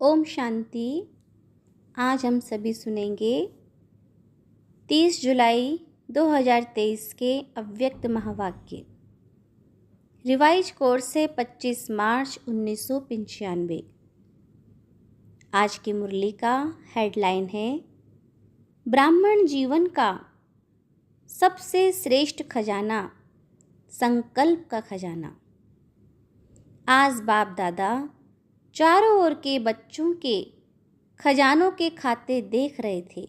ओम शांति। आज हम सभी सुनेंगे 30 जुलाई 2023 के अव्यक्त महावाक्य। रिवाइज कोर्स से 25 मार्च 1995। आज की मुरली का हेडलाइन है ब्राह्मण जीवन का सबसे श्रेष्ठ खजाना, संकल्प का खजाना। आज बाप दादा चारों ओर के बच्चों के खजानों के खाते देख रहे थे।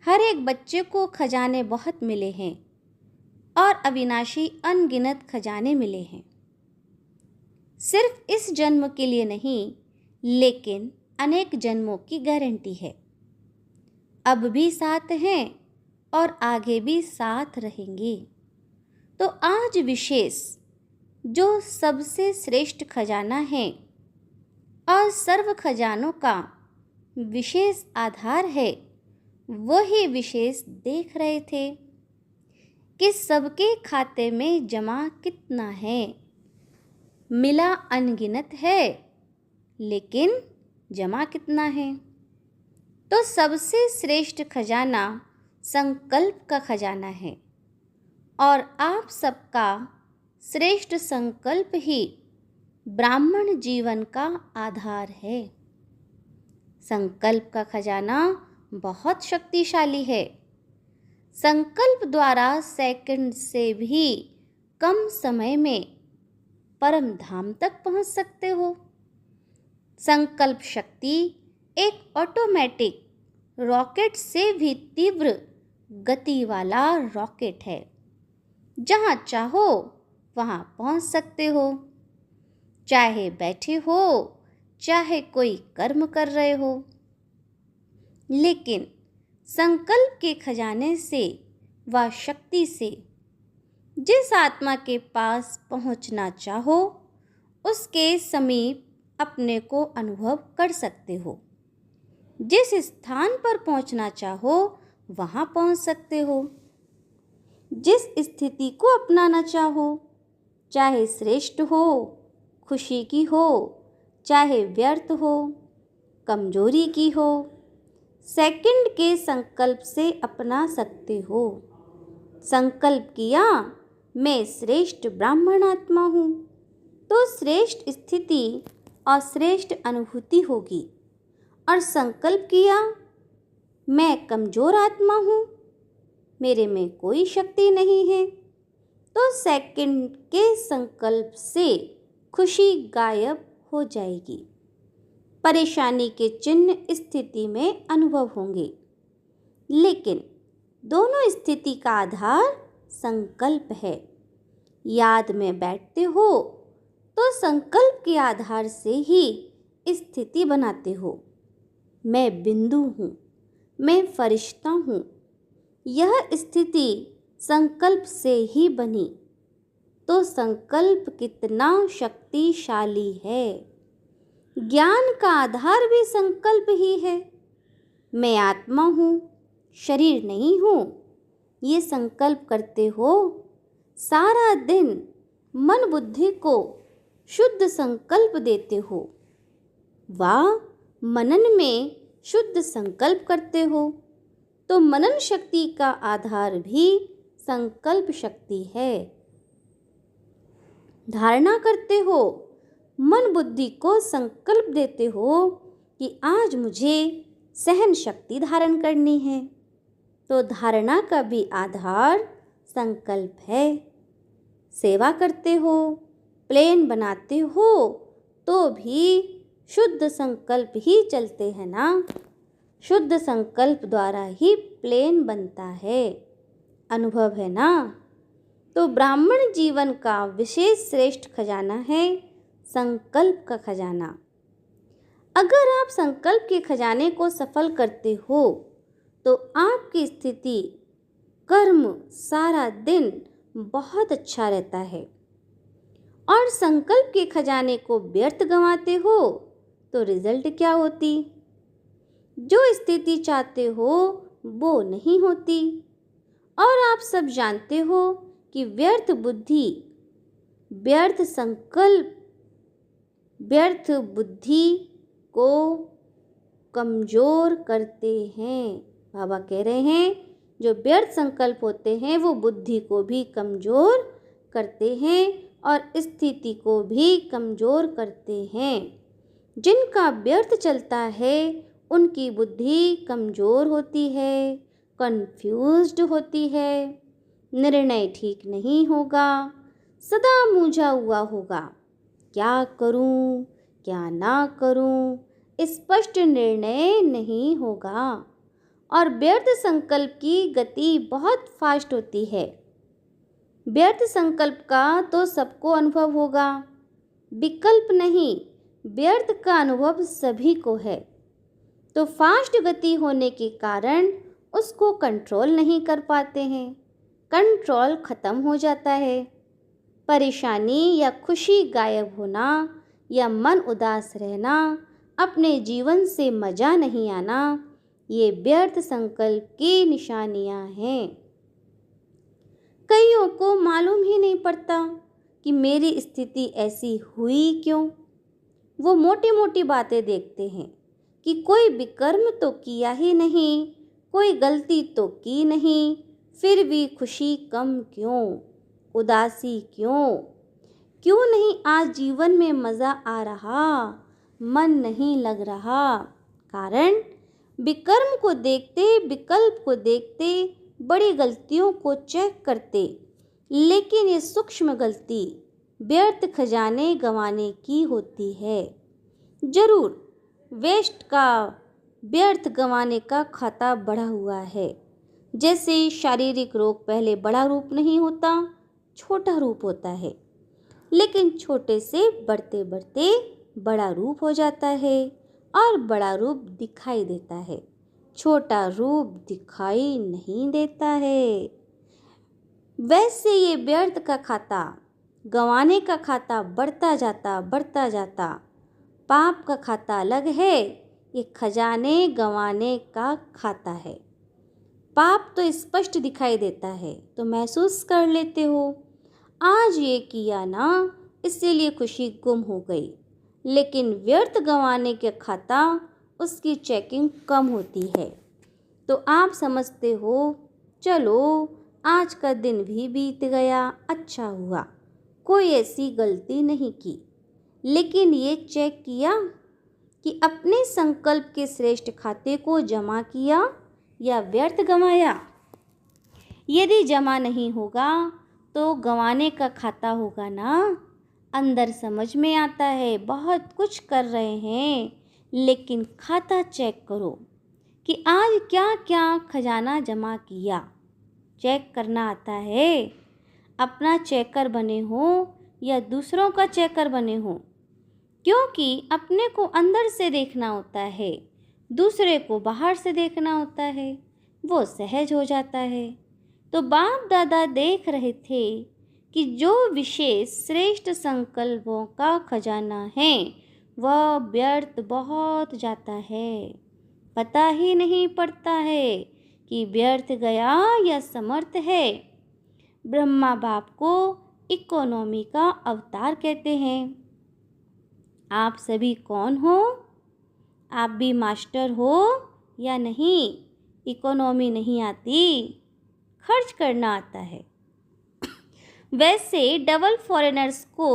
हर एक बच्चे को खजाने बहुत मिले हैं और अविनाशी अनगिनत खजाने मिले हैं। सिर्फ इस जन्म के लिए नहीं, लेकिन अनेक जन्मों की गारंटी है। अब भी साथ हैं और आगे भी साथ रहेंगे। तो आज विशेष जो सबसे श्रेष्ठ खजाना है और सर्व खजानों का विशेष आधार है, वही विशेष देख रहे थे कि सबके खाते में जमा कितना है। मिला अनगिनत है, लेकिन जमा कितना है? तो सबसे श्रेष्ठ खजाना संकल्प का खजाना है और आप सबका श्रेष्ठ संकल्प ही ब्राह्मण जीवन का आधार है। संकल्प का खजाना बहुत शक्तिशाली है। संकल्प द्वारा सेकंड से भी कम समय में परम धाम तक पहुंच सकते हो। संकल्प शक्ति एक ऑटोमेटिक रॉकेट से भी तीव्र गति वाला रॉकेट है। जहां चाहो वहां पहुंच सकते हो, चाहे बैठे हो, चाहे कोई कर्म कर रहे हो। लेकिन संकल्प के खजाने से व शक्ति से जिस आत्मा के पास पहुंचना चाहो, उसके समीप अपने को अनुभव कर सकते हो। जिस स्थान पर पहुंचना चाहो, वहां पहुंच सकते हो। जिस स्थिति को अपनाना चाहो, चाहे श्रेष्ठ हो, खुशी की हो, चाहे व्यर्थ हो, कमजोरी की हो, सेकंड के संकल्प से अपना सकते हो। संकल्प किया मैं श्रेष्ठ ब्राह्मण आत्मा हूँ, तो श्रेष्ठ स्थिति और श्रेष्ठ अनुभूति होगी। और संकल्प किया मैं कमजोर आत्मा हूँ, मेरे में कोई शक्ति नहीं है, तो सेकंड के संकल्प से खुशी गायब हो जाएगी। परेशानी के चिन्ह स्थिति में अनुभव होंगे, लेकिन दोनों स्थिति का आधार संकल्प है। याद में बैठते हो तो संकल्प के आधार से ही स्थिति बनाते हो। मैं बिंदु हूँ, मैं फरिश्ता हूँ। यह स्थिति संकल्प से ही बनी। तो संकल्प कितना शक्तिशाली है। ज्ञान का आधार भी संकल्प ही है। मैं आत्मा हूँ, शरीर नहीं हूँ, ये संकल्प करते हो। सारा दिन मन बुद्धि को शुद्ध संकल्प देते हो। वाह, मनन में शुद्ध संकल्प करते हो, तो मनन शक्ति का आधार भी संकल्प शक्ति है। धारणा करते हो, मन बुद्धि को संकल्प देते हो कि आज मुझे सहन शक्ति धारण करनी है, तो धारणा का भी आधार संकल्प है। सेवा करते हो, प्लेन बनाते हो, तो भी शुद्ध संकल्प ही चलते हैं ना। शुद्ध संकल्प द्वारा ही प्लेन बनता है। अनुभव है ना। तो ब्राह्मण जीवन का विशेष श्रेष्ठ खजाना है संकल्प का खजाना। अगर आप संकल्प के खजाने को सफल करते हो, तो आपकी स्थिति, कर्म सारा दिन बहुत अच्छा रहता है। और संकल्प के खजाने को व्यर्थ गंवाते हो, तो रिजल्ट क्या होती? जो स्थिति चाहते हो वो नहीं होती। और आप सब जानते हो कि व्यर्थ बुद्धि, व्यर्थ संकल्प, व्यर्थ बुद्धि को कमज़ोर करते हैं। बाबा कह रहे हैं जो व्यर्थ संकल्प होते हैं वो बुद्धि को भी कमज़ोर करते हैं और स्थिति को भी कमज़ोर करते हैं। जिनका व्यर्थ चलता है उनकी बुद्धि कमज़ोर होती है, कंफ्यूज्ड होती है, निर्णय ठीक नहीं होगा, सदा मूंझा हुआ होगा। क्या करूं, क्या ना करूं, स्पष्ट निर्णय नहीं होगा और व्यर्थ संकल्प की गति बहुत फास्ट होती है। व्यर्थ संकल्प का तो सबको अनुभव होगा, विकल्प नहीं, व्यर्थ का अनुभव सभी को है। तो फास्ट गति होने के कारण उसको कंट्रोल नहीं कर पाते हैं, कंट्रोल खत्म हो जाता है। परेशानी या खुशी गायब होना या मन उदास रहना, अपने जीवन से मज़ा नहीं आना, ये व्यर्थ संकल्प की निशानियां हैं। कईयों को मालूम ही नहीं पड़ता कि मेरी स्थिति ऐसी हुई क्यों। वो मोटी मोटी बातें देखते हैं कि कोई विकर्म तो किया ही नहीं, कोई गलती तो की नहीं, फिर भी खुशी कम क्यों, उदासी क्यों, क्यों नहीं आज जीवन में मज़ा आ रहा, मन नहीं लग रहा। कारण विकर्म को देखते, विकल्प को देखते, बड़ी गलतियों को चेक करते, लेकिन ये सूक्ष्म गलती व्यर्थ खजाने गंवाने की होती है। जरूर वेस्ट का, व्यर्थ गंवाने का खाता बढ़ा हुआ है। जैसे शारीरिक रोग पहले बड़ा रूप नहीं होता, छोटा रूप होता है, लेकिन छोटे से बढ़ते बढ़ते बड़ा रूप हो जाता है और बड़ा रूप दिखाई देता है, छोटा रूप दिखाई नहीं देता है। वैसे ये व्यर्थ का खाता, गंवाने का खाता बढ़ता जाता। पाप का खाता अलग है, ये खजाने गंवाने का खाता है। पाप तो स्पष्ट दिखाई देता है, तो महसूस कर लेते हो, आज ये किया ना इसीलिए खुशी गुम हो गई। लेकिन व्यर्थ गंवाने के खाता, उसकी चेकिंग कम होती है। तो आप समझते हो चलो आज का दिन भी बीत गया, अच्छा हुआ, कोई ऐसी गलती नहीं की। लेकिन ये चेक किया कि अपने संकल्प के श्रेष्ठ खाते को जमा किया या व्यर्थ गंवाया। यदि जमा नहीं होगा तो गंवाने का खाता होगा ना। अंदर समझ में आता है बहुत कुछ कर रहे हैं, लेकिन खाता चेक करो कि आज क्या क्या खजाना जमा किया। चेक करना आता है। अपना चेकर बने हो या दूसरों का चेकर बने हो, क्योंकि अपने को अंदर से देखना होता है, दूसरे को बाहर से देखना होता है, वो सहज हो जाता है। तो बाप दादा देख रहे थे कि जो विशेष श्रेष्ठ संकल्पों का खजाना है वह व्यर्थ बहुत जाता है। पता ही नहीं पड़ता है कि व्यर्थ गया या समर्थ है। ब्रह्मा बाप को इकोनॉमी का अवतार कहते हैं। आप सभी कौन हो? आप भी मास्टर हो या नहीं? इकोनॉमी नहीं आती, खर्च करना आता है। वैसे डबल फॉरेनर्स को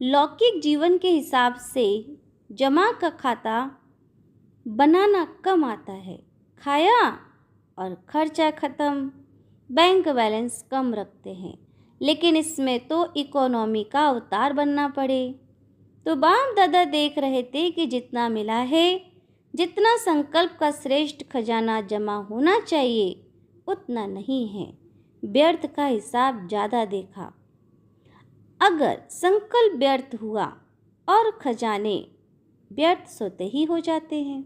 लौकिक जीवन के हिसाब से जमा का खाता बनाना कम आता है। खाया और खर्चा खत्म, बैंक बैलेंस कम रखते हैं। लेकिन इसमें तो इकोनॉमी का अवतार बनना पड़े। तो बाप दादा देख रहे थे कि जितना मिला है, जितना संकल्प का श्रेष्ठ खजाना जमा होना चाहिए उतना नहीं है। व्यर्थ का हिसाब ज़्यादा देखा। अगर संकल्प व्यर्थ हुआ और खजाने व्यर्थ सोते ही हो जाते हैं।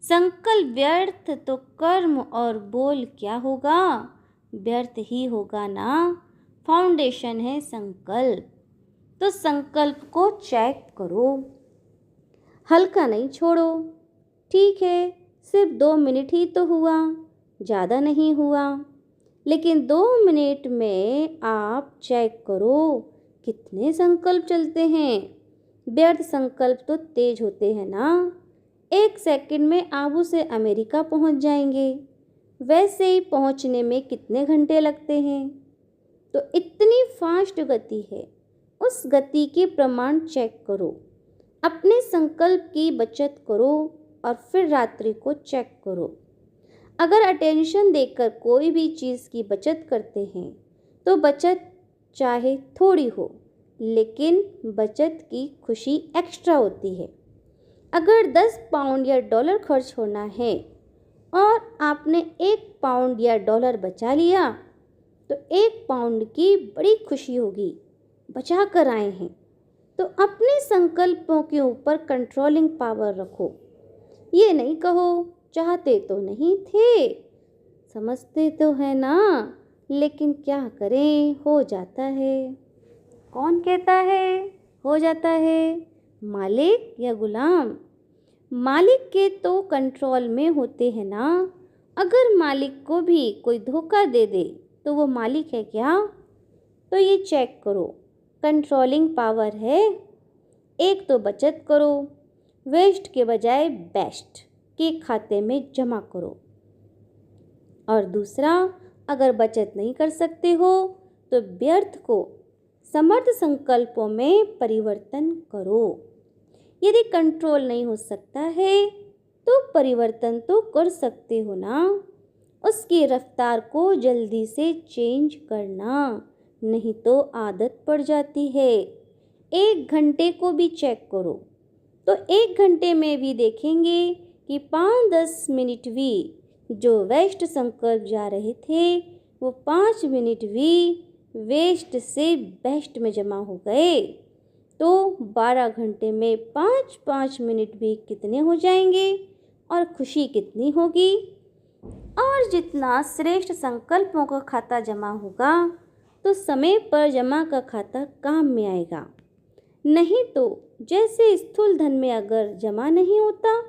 संकल्प व्यर्थ तो कर्म और बोल क्या होगा? व्यर्थ ही होगा ना। फाउंडेशन है संकल्प, तो संकल्प को चेक करो, हल्का नहीं छोड़ो। ठीक है, सिर्फ 2 मिनट ही तो हुआ, ज़्यादा नहीं हुआ, लेकिन 2 मिनट में आप चेक करो कितने संकल्प चलते हैं। व्यर्थ संकल्प तो तेज होते हैं ना, 1 सेकंड में आप उसे अमेरिका पहुंच जाएंगे। वैसे ही पहुंचने में कितने घंटे लगते हैं? तो इतनी फास्ट गति है। उस गति के प्रमाण चेक करो। अपने संकल्प की बचत करो और फिर रात्रि को चेक करो। अगर अटेंशन देकर कोई भी चीज़ की बचत करते हैं तो बचत चाहे थोड़ी हो, लेकिन बचत की खुशी एक्स्ट्रा होती है। अगर 10 पाउंड या डॉलर खर्च होना है और आपने 1 पाउंड या डॉलर बचा लिया तो 1 पाउंड की बड़ी खुशी होगी। बचा कर आए हैं तो अपने संकल्पों के ऊपर कंट्रोलिंग पावर रखो। ये नहीं कहो चाहते तो नहीं थे, समझते तो है ना, लेकिन क्या करें हो जाता है। कौन कहता है हो जाता है? मालिक या गुलाम? मालिक के तो कंट्रोल में होते हैं ना। अगर मालिक को भी कोई धोखा दे दे तो वो मालिक है क्या? तो ये चेक करो, कंट्रोलिंग पावर है। एक तो बचत करो, वेस्ट के बजाय बेस्ट के खाते में जमा करो। और दूसरा, अगर बचत नहीं कर सकते हो तो व्यर्थ को समर्थ संकल्पों में परिवर्तन करो। यदि कंट्रोल नहीं हो सकता है तो परिवर्तन तो कर सकते हो ना। उसकी रफ्तार को जल्दी से चेंज करना, नहीं तो आदत पड़ जाती है। 1 घंटे को भी चेक करो तो 1 घंटे में भी देखेंगे कि 5-10 मिनट भी जो वेस्ट संकल्प जा रहे थे वो 5 मिनट भी वेस्ट से बेस्ट में जमा हो गए। तो 12 घंटे में 5-5 मिनट भी कितने हो जाएंगे और खुशी कितनी होगी। और जितना श्रेष्ठ संकल्पों का खाता जमा होगा तो समय पर जमा का खाता काम में आएगा। नहीं तो जैसे स्थूल धन में अगर जमा नहीं होता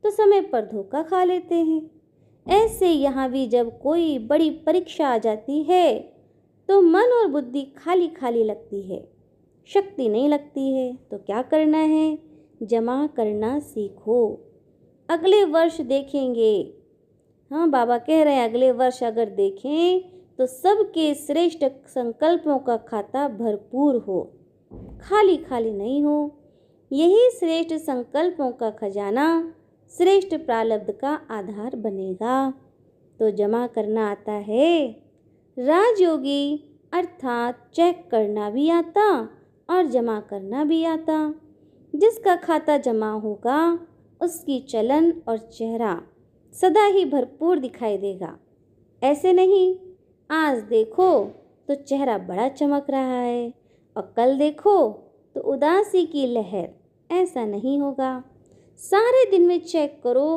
तो समय पर धोखा खा लेते हैं, ऐसे यहाँ भी जब कोई बड़ी परीक्षा आ जाती है तो मन और बुद्धि खाली खाली लगती है, शक्ति नहीं लगती है। तो क्या करना है? जमा करना सीखो। अगले वर्ष देखेंगे, हाँ बाबा कह रहे हैं अगले वर्ष अगर देखें तो सबके श्रेष्ठ संकल्पों का खाता भरपूर हो, खाली खाली नहीं हो। यही श्रेष्ठ संकल्पों का खजाना श्रेष्ठ प्रारब्ध का आधार बनेगा। तो जमा करना आता है? राजयोगी अर्थात चेक करना भी आता और जमा करना भी आता। जिसका खाता जमा होगा उसकी चलन और चेहरा सदा ही भरपूर दिखाई देगा। ऐसे नहीं आज देखो तो चेहरा बड़ा चमक रहा है और कल देखो तो उदासी की लहर, ऐसा नहीं होगा। सारे दिन में चेक करो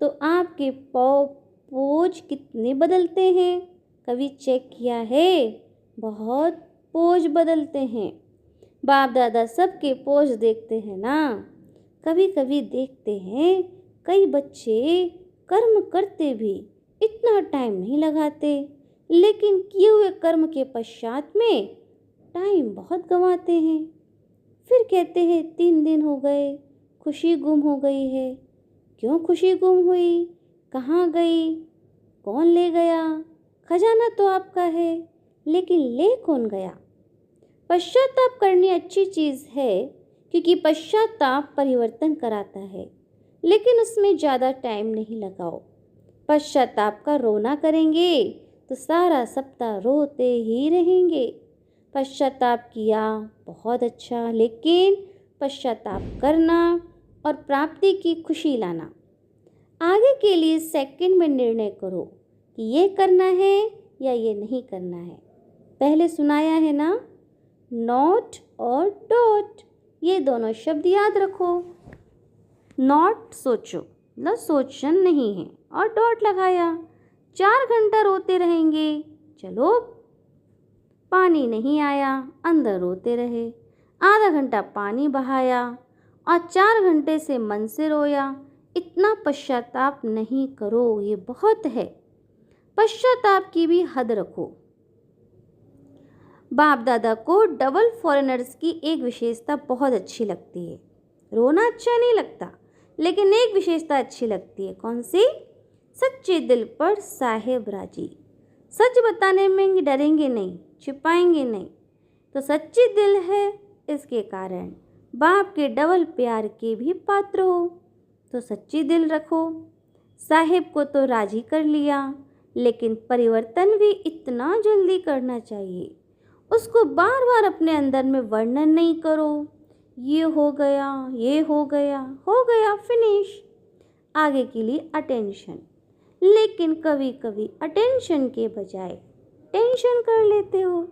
तो आपके पोज कितने बदलते हैं। कभी चेक किया है? बहुत पोज बदलते हैं। बाप दादा सबके पोज देखते हैं ना। कभी कभी देखते हैं कई बच्चे कर्म करते भी इतना टाइम नहीं लगाते, लेकिन किए हुए कर्म के पश्चात में टाइम बहुत गंवाते हैं। फिर कहते हैं 3 दिन हो गए, खुशी गुम हो गई है। क्यों खुशी गुम हुई? कहाँ गई? कौन ले गया? खजाना तो आपका है, लेकिन ले कौन गया? पश्चाताप करनी अच्छी चीज़ है क्योंकि पश्चाताप परिवर्तन कराता है, लेकिन उसमें ज़्यादा टाइम नहीं लगाओ। पश्चाताप का रोना करेंगे तो सारा सप्ताह रोते ही रहेंगे। पश्चाताप किया बहुत अच्छा, लेकिन पश्चाताप करना और प्राप्ति की खुशी लाना। आगे के लिए सेकंड में निर्णय करो कि ये करना है या ये नहीं करना है। पहले सुनाया है ना, नॉट और डॉट, ये दोनों शब्द याद रखो। नॉट सोचो, मतलब सोचन नहीं है, और डॉट लगाया 4 घंटा रोते रहेंगे। चलो पानी नहीं आया, अंदर रोते रहे। आधा घंटा पानी बहाया और 4 घंटे से मन से रोया। इतना पश्चाताप नहीं करो, ये बहुत है। पश्चाताप की भी हद रखो। बाप दादा को डबल फॉरेनर्स की एक विशेषता बहुत अच्छी लगती है। रोना अच्छा नहीं लगता, लेकिन एक विशेषता अच्छी लगती है। कौन सी? सच्चे दिल पर साहेब राजी। सच बताने में डरेंगे नहीं, छिपाएंगे नहीं। तो सच्ची दिल है, इसके कारण बाप के डबल प्यार के भी पात्र हो। तो सच्ची दिल रखो। साहेब को तो राजी कर लिया, लेकिन परिवर्तन भी इतना जल्दी करना चाहिए। उसको बार बार अपने अंदर में वर्णन नहीं करो। ये हो गया, ये हो गया, हो गया, फिनिश। आगे के लिए अटेंशन। लेकिन कभी कभी अटेंशन के बजाय टेंशन कर लेते हो।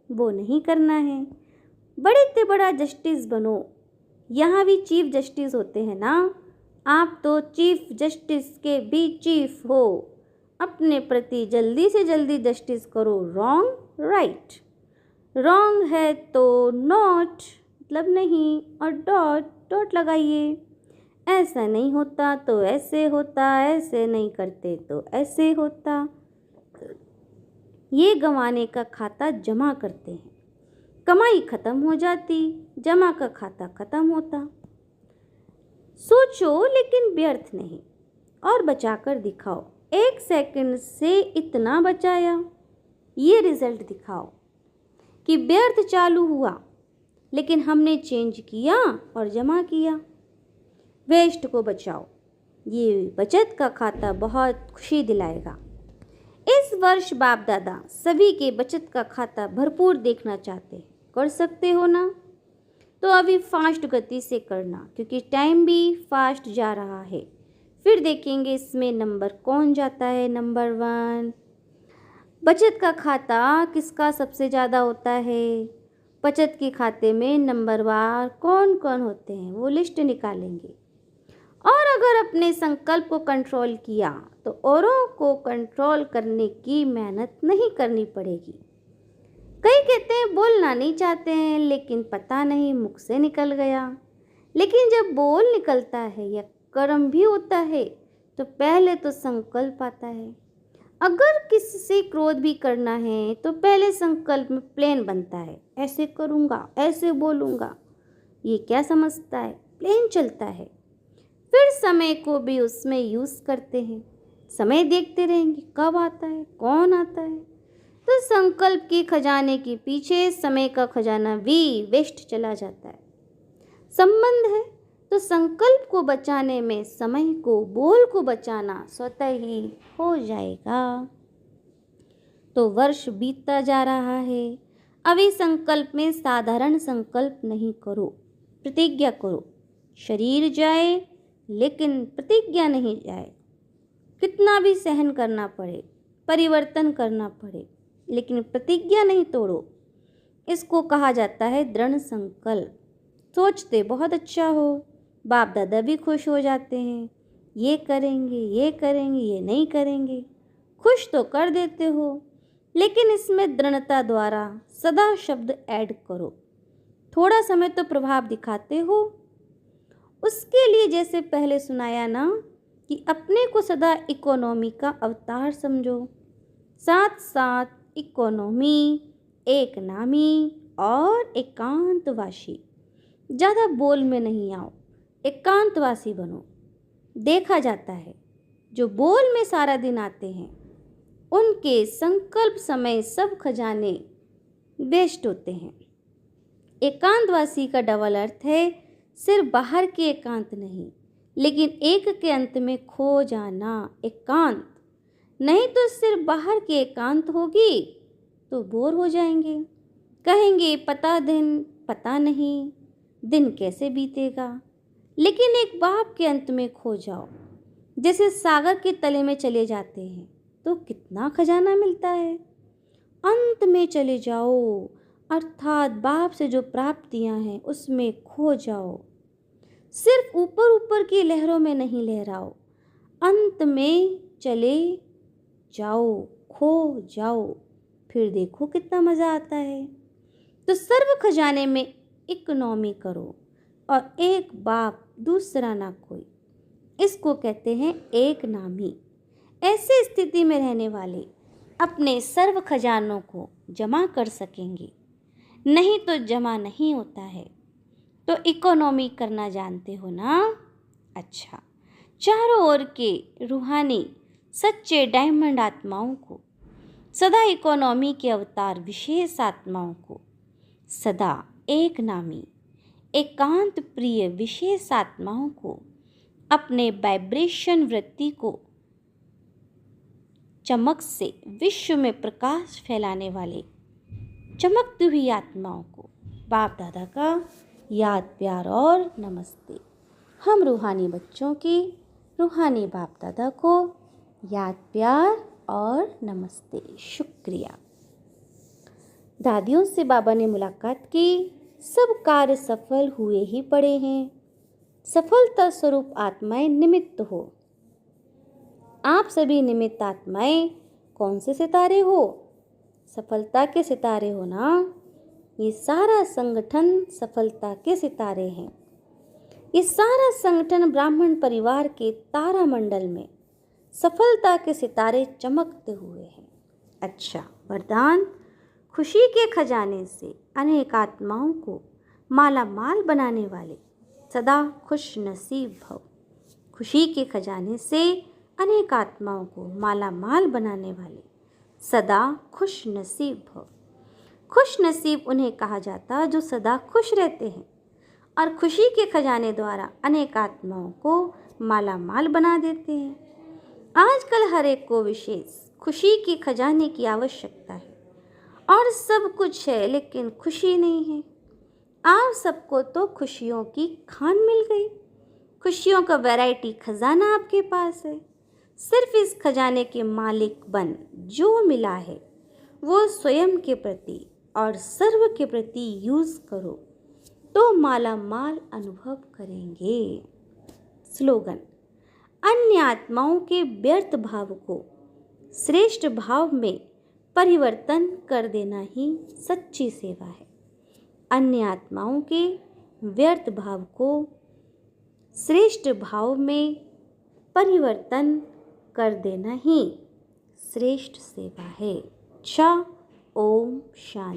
वो नहीं करना है। बड़े से बड़ा जस्टिस बनो। यहाँ भी चीफ जस्टिस होते हैं ना, आप तो चीफ जस्टिस के भी चीफ हो। अपने प्रति जल्दी से जल्दी जस्टिस करो। रॉन्ग राइट, रॉन्ग है तो नॉट मतलब नहीं, और डॉट डॉट लगाइए। ऐसा नहीं होता तो ऐसे होता, ऐसे नहीं करते तो ऐसे होता। ये गंवाने का खाता जमा करते हैं। कमाई खत्म हो जाती, जमा का खाता खत्म होता। सोचो लेकिन व्यर्थ नहीं, और बचाकर दिखाओ। 1 सेकंड से इतना बचाया, ये रिजल्ट दिखाओ कि व्यर्थ चालू हुआ, लेकिन हमने चेंज किया और जमा किया। वेस्ट को बचाओ। ये बचत का खाता बहुत खुशी दिलाएगा। इस वर्ष बाप दादा सभी के बचत का खाता भरपूर देखना चाहते हैं। कर सकते हो ना? तो अभी फास्ट गति से करना, क्योंकि टाइम भी फास्ट जा रहा है। फिर देखेंगे इसमें नंबर कौन जाता है। नंबर 1, बचत का खाता किसका सबसे ज़्यादा होता है? बचत के खाते में नंबरवार कौन कौन होते हैं, वो लिस्ट निकालेंगे। और अगर अपने संकल्प को कंट्रोल किया तो औरों को कंट्रोल करने की मेहनत नहीं करनी पड़ेगी। कई कहते हैं बोलना नहीं चाहते हैं, लेकिन पता नहीं मुख से निकल गया। लेकिन जब बोल निकलता है या कर्म भी होता है तो पहले तो संकल्प आता है। अगर किसी से क्रोध भी करना है तो पहले संकल्प में प्लान बनता है। ऐसे करूँगा, ऐसे बोलूँगा। ये क्या समझता है? प्लान चलता है। फिर समय को भी उसमें यूज़ करते हैं। समय देखते रहेंगे कब आता है, कौन आता है। तो संकल्प के खजाने के पीछे समय का खजाना भी वेस्ट चला जाता है। संबंध है तो संकल्प को बचाने में समय को, बोल को बचाना स्वतः ही हो जाएगा। तो वर्ष बीतता जा रहा है। अभी संकल्प में साधारण संकल्प नहीं करो, प्रतिज्ञा करो। शरीर जाए लेकिन प्रतिज्ञा नहीं जाए। कितना भी सहन करना पड़े, परिवर्तन करना पड़े, लेकिन प्रतिज्ञा नहीं तोड़ो। इसको कहा जाता है दृढ़ संकल्प। सोचते बहुत अच्छा हो, बाप दादा भी खुश हो जाते हैं। ये करेंगे, ये करेंगे, ये नहीं करेंगे। खुश तो कर देते हो, लेकिन इसमें दृढ़ता द्वारा सदा शब्द ऐड करो। थोड़ा समय तो प्रभाव दिखाते हो। उसके लिए जैसे पहले सुनाया ना कि अपने को सदा इकोनॉमी का अवतार समझो। साथ साथ इकोनॉमी, एक नामी और एकांतवासी। ज़्यादा बोल में नहीं आओ, एकांतवासी बनो। देखा जाता है जो बोल में सारा दिन आते हैं उनके संकल्प समय सब खजाने वेस्ट होते हैं। एकांतवासी का डबल अर्थ है सिर्फ बाहर के एकांत नहीं, लेकिन एक के अंत में खो जाना। एकांत नहीं तो सिर्फ बाहर के एकांत होगी तो बोर हो जाएंगे। कहेंगे पता नहीं दिन कैसे बीतेगा। लेकिन एक बाप के अंत में खो जाओ, जैसे सागर के तले में चले जाते हैं तो कितना खजाना मिलता है। अंत में चले जाओ, अर्थात बाप से जो प्राप्तियां हैं उसमें खो जाओ। सिर्फ ऊपर ऊपर की लहरों में नहीं लहराओ, अंत में चले जाओ, खो जाओ। फिर देखो कितना मज़ा आता है। तो सर्व खजाने में इकोनॉमी करो और एक बाप दूसरा ना कोई। इसको कहते हैं एक नामी। ऐसे स्थिति में रहने वाले अपने सर्व खजानों को जमा कर सकेंगे, नहीं तो जमा नहीं होता है। तो इकोनॉमी करना जानते हो ना? अच्छा, चारों ओर के रूहानी सच्चे डायमंड आत्माओं को, सदा इकोनॉमी के अवतार विशेष आत्माओं को, सदा एक नामी एकांत प्रिय विशेष आत्माओं को, अपने वाइब्रेशन वृत्ति को चमक से विश्व में प्रकाश फैलाने वाले चमकती हुई आत्माओं को बाप दादा का याद, प्यार और नमस्ते। हम रूहानी बच्चों की रूहानी बाप दादा को याद, प्यार और नमस्ते। शुक्रिया। दादियों से बाबा ने मुलाकात की। सब कार्य सफल हुए ही पड़े हैं। सफलता स्वरूप आत्माएं निमित्त हो। आप सभी निमित्त आत्माएं कौन से सितारे हो? सफलता के सितारे हो ना। ये सारा संगठन सफलता के सितारे हैं। ये सारा संगठन ब्राह्मण परिवार के तारा मंडल में सफलता के सितारे चमकते हुए हैं। अच्छा, वरदान। खुशी के खजाने से अनेक आत्माओं को माला माल बनाने वाले सदा खुश नसीब भव। खुशी के खजाने से अनेक आत्माओं को माला माल बनाने वाले सदा खुश नसीब भव। खुश नसीब उन्हें कहा जाता जो सदा खुश रहते हैं और खुशी के खजाने द्वारा अनेक आत्माओं को माला माल बना देते हैं। आजकल हर एक को विशेष खुशी के खजाने की आवश्यकता है और सब कुछ है लेकिन खुशी नहीं है। आप सबको तो खुशियों की खान मिल गई। खुशियों का वैरायटी खजाना आपके पास है। सिर्फ इस खजाने के मालिक बन जो मिला है वो स्वयं के प्रति और सर्व के प्रति यूज करो तो माला माल अनुभव करेंगे। स्लोगन। अन्य आत्माओं के व्यर्थ भाव को श्रेष्ठ भाव में परिवर्तन कर देना ही सच्ची सेवा है। अन्य आत्माओं के व्यर्थ भाव को श्रेष्ठ भाव में परिवर्तन कर देना ही श्रेष्ठ सेवा है। अच्छा, ओम शांति।